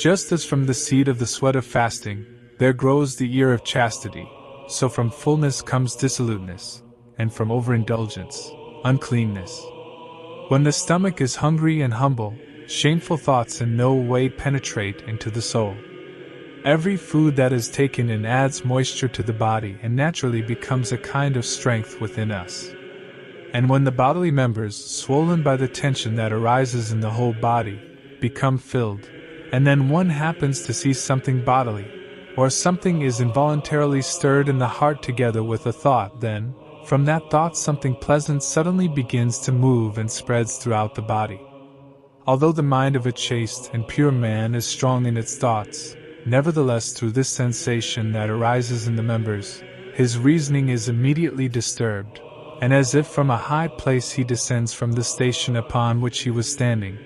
Just as from the seed of the sweat of fasting, there grows the ear of chastity, so from fullness comes dissoluteness, and from overindulgence, uncleanness. When the stomach is hungry and humble, shameful thoughts in no way penetrate into the soul. Every food that is taken in adds moisture to the body and naturally becomes a kind of strength within us. And when the bodily members, swollen by the tension that arises in the whole body, become filled, and then one happens to see something bodily, or something is involuntarily stirred in the heart together with a thought, then, from that thought something pleasant suddenly begins to move and spreads throughout the body. Although the mind of a chaste and pure man is strong in its thoughts, nevertheless through this sensation that arises in the members, his reasoning is immediately disturbed, and as if from a high place he descends from the station upon which he was standing,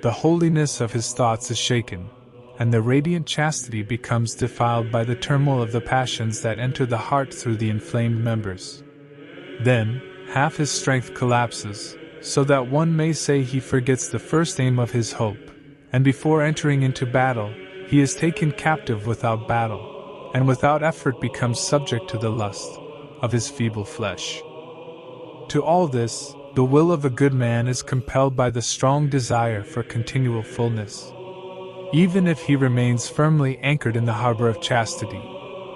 the holiness of his thoughts is shaken, and the radiant chastity becomes defiled by the turmoil of the passions that enter the heart through the inflamed members. Then, half his strength collapses, so that one may say he forgets the first aim of his hope, and before entering into battle, he is taken captive without battle, and without effort becomes subject to the lust of his feeble flesh. To all this, the will of a good man is compelled by the strong desire for continual fullness. Even if he remains firmly anchored in the harbor of chastity,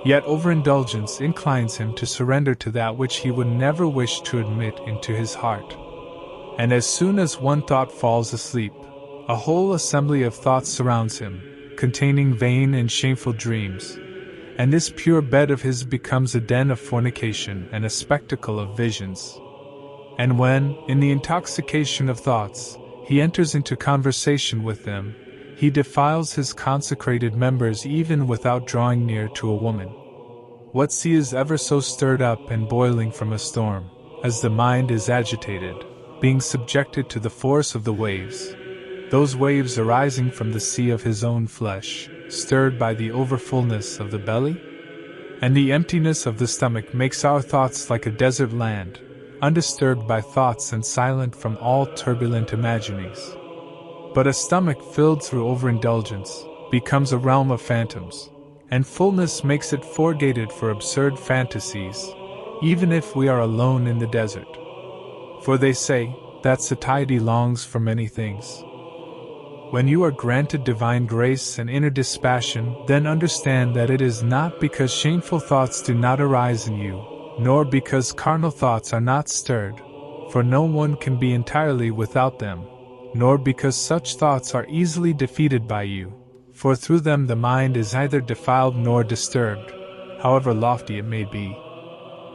yet overindulgence inclines him to surrender to that which he would never wish to admit into his heart. And as soon as one thought falls asleep, a whole assembly of thoughts surrounds him, containing vain and shameful dreams, and this pure bed of his becomes a den of fornication and a spectacle of visions. And when, in the intoxication of thoughts, he enters into conversation with them, he defiles his consecrated members even without drawing near to a woman. What sea is ever so stirred up and boiling from a storm, as the mind is agitated, being subjected to the force of the waves, those waves arising from the sea of his own flesh, stirred by the overfullness of the belly? And the emptiness of the stomach makes our thoughts like a desert land, undisturbed by thoughts and silent from all turbulent imaginings. But a stomach filled through overindulgence becomes a realm of phantoms, and fullness makes it forgated for absurd fantasies, even if we are alone in the desert. For they say that satiety longs for many things. When you are granted divine grace and inner dispassion, then understand that it is not because shameful thoughts do not arise in you, nor because carnal thoughts are not stirred, for no one can be entirely without them, nor because such thoughts are easily defeated by you, for through them the mind is neither defiled nor disturbed, however lofty it may be.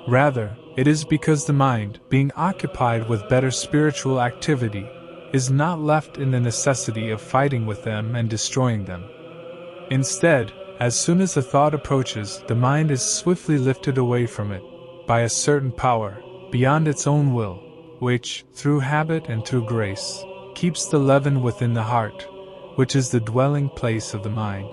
Rather, it is because the mind, being occupied with better spiritual activity, is not left in the necessity of fighting with them and destroying them. Instead, as soon as a thought approaches, the mind is swiftly lifted away from it, by a certain power, beyond its own will, which, through habit and through grace, keeps the leaven within the heart, which is the dwelling place of the mind.